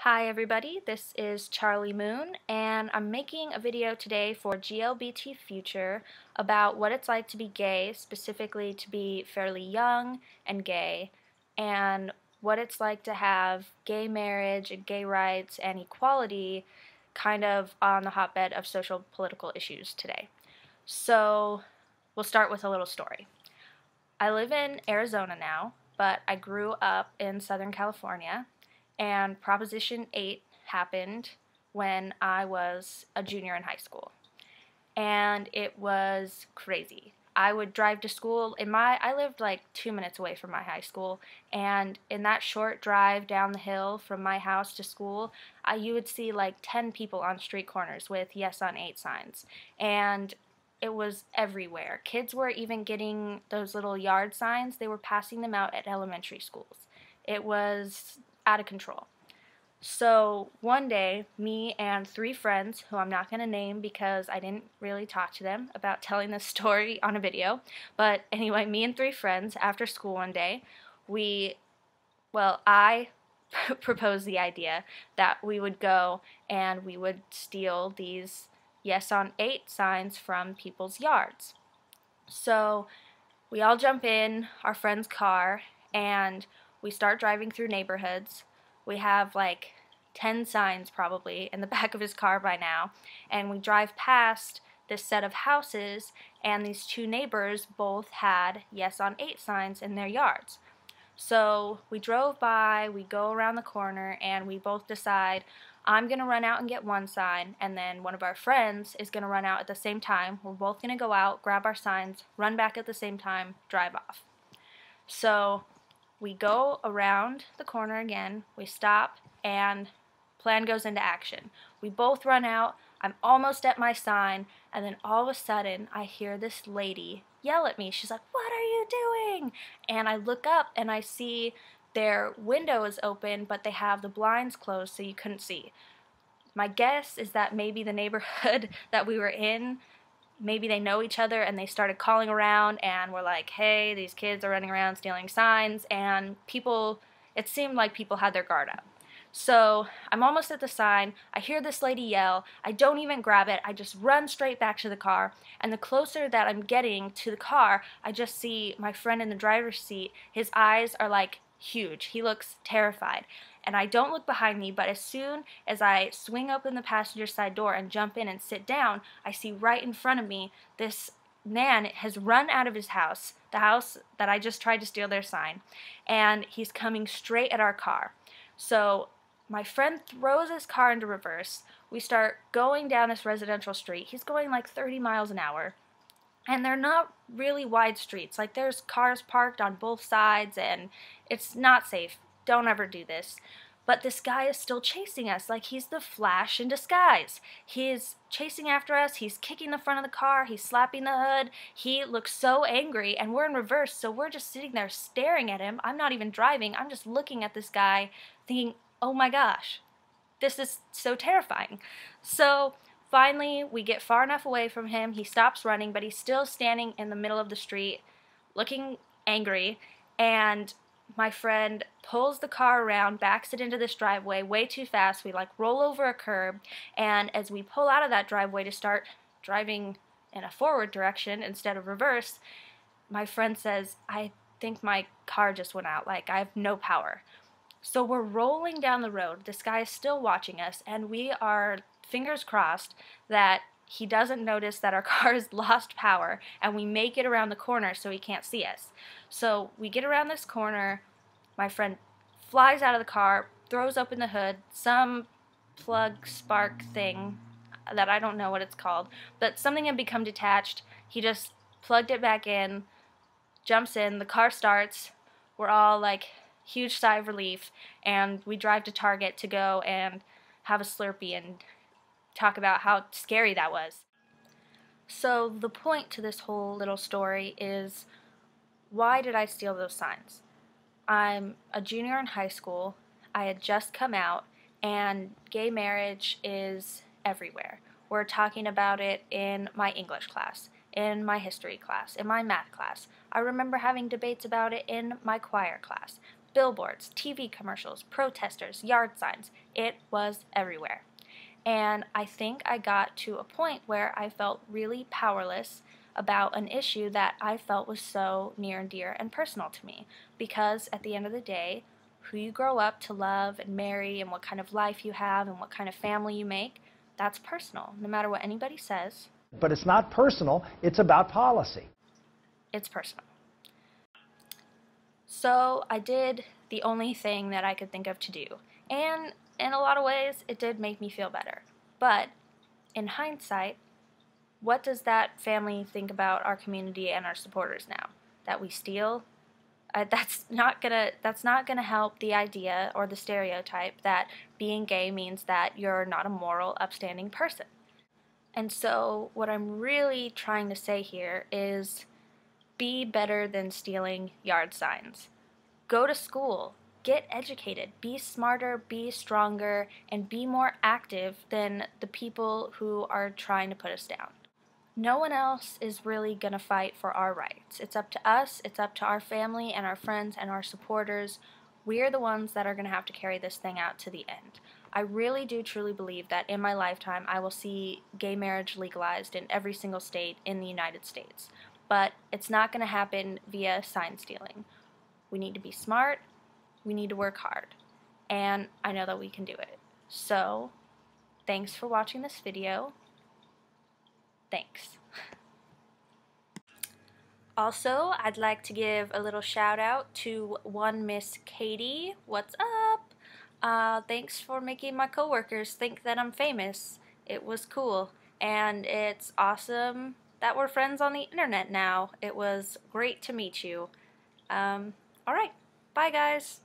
Hi everybody, this is Charlie Moon, and I'm making a video today for GLBTFuture about what it's like to be gay, specifically to be fairly young and gay, and what it's like to have gay marriage and gay rights and equality kind of on the hotbed of social political issues today. So we'll start with a little story. I live in Arizona now, but I grew up in Southern California. And Proposition 8 happened when I was a junior in high school. And it was crazy. I would drive to school. I lived like 2 minutes away from my high school, and in that short drive down the hill from my house to school, you would see like 10 people on street corners with Yes on 8 signs. And it was everywhere. Kids were even getting those little yard signs. They were passing them out at elementary schools. It was out of control. So one day, me and 3 friends, who I'm not going to name because I didn't really talk to them about telling this story on a video, but anyway, me and 3 friends, after school one day, I proposed the idea that we would go and we would steal these Yes on 8 signs from people's yards. So we all jump in our friend's car and we start driving through neighborhoods. We have like 10 signs probably in the back of his car by now, and we drive past this set of houses, and these 2 neighbors both had Yes on 8 signs in their yards. So we drove by, we go around the corner, and we both decide, I'm going to run out and get one sign, and then one of our friends is going to run out at the same time. We're both going to go out, grab our signs, run back at the same time, drive off. So we go around the corner again, we stop, and plan goes into action. We both run out, I'm almost at my sign, and then all of a sudden I hear this lady yell at me. She's like, "What are you doing?" And I look up and I see their window is open, but they have the blinds closed so you couldn't see. My guess is that maybe the neighborhood that we were in, maybe they know each other and they started calling around and were like, hey, these kids are running around stealing signs, and it seemed like people had their guard up. So I'm almost at the sign, I hear this lady yell, I don't even grab it, I just run straight back to the car, and the closer that I'm getting to the car, I just see my friend in the driver's seat. His eyes are like huge, he looks terrified. And I don't look behind me, but as soon as I swing open the passenger side door and jump in and sit down, I see right in front of me this man has run out of his house, the house that I just tried to steal their sign, and he's coming straight at our car. So my friend throws his car into reverse. We start going down this residential street. He's going like 30 miles an hour. And they're not really wide streets. Like, there's cars parked on both sides, and it's not safe. Don't ever do this. But this guy is still chasing us like he's the Flash in disguise. He's chasing after us. He's kicking the front of the car. He's slapping the hood. He looks so angry, and we're in reverse, so we're just sitting there staring at him. I'm not even driving. I'm just looking at this guy thinking, oh my gosh, this is so terrifying. So finally, we get far enough away from him. He stops running, but he's still standing in the middle of the street looking angry, and my friend pulls the car around, backs it into this driveway way too fast. We like roll over a curb, and as we pull out of that driveway to start driving in a forward direction instead of reverse, my friend says, I think my car just went out, like I have no power. So we're rolling down the road. This guy is still watching us, and we are fingers crossed that he doesn't notice that our car has lost power, and we make it around the corner so he can't see us. So we get around this corner, my friend flies out of the car, throws open the hood, some plug spark thing that I don't know what it's called, but something had become detached. He just plugged it back in, jumps in, the car starts, we're all like huge sigh of relief, and we drive to Target to go and have a Slurpee and talk about how scary that was. So the point to this whole little story is, why did I steal those signs? I'm a junior in high school, I had just come out, and gay marriage is everywhere. We're talking about it in my English class, in my history class, in my math class. I remember having debates about it in my choir class. billboards, TV commercials, protesters, yard signs. It was everywhere. And I think I got to a point where I felt really powerless about an issue that I felt was so near and dear and personal to me. Because at the end of the day, who you grow up to love and marry and what kind of life you have and what kind of family you make, that's personal, no matter what anybody says. But it's not personal, it's about policy. It's personal. So I did the only thing that I could think of to do. And in a lot of ways, it did make me feel better. But in hindsight, what does that family think about our community and our supporters now? That we steal? That's not gonna help the idea or the stereotype that being gay means that you're not a moral, upstanding person. And so what I'm really trying to say here is be better than stealing yard signs. Go to school, get educated, be smarter, be stronger, and be more active than the people who are trying to put us down. No one else is really going to fight for our rights. It's up to us, it's up to our family and our friends and our supporters. We're the ones that are going to have to carry this thing out to the end. I really do truly believe that in my lifetime I will see gay marriage legalized in every single state in the United States. But it's not going to happen via sign stealing. We need to be smart, we need to work hard, and I know that we can do it. So, thanks for watching this video. Thanks. Also, I'd like to give a little shout out to one Miss Katie. What's up? Thanks for making my coworkers think that I'm famous. It was cool, and it's awesome that we're friends on the internet now. It was great to meet you. Alright, bye guys.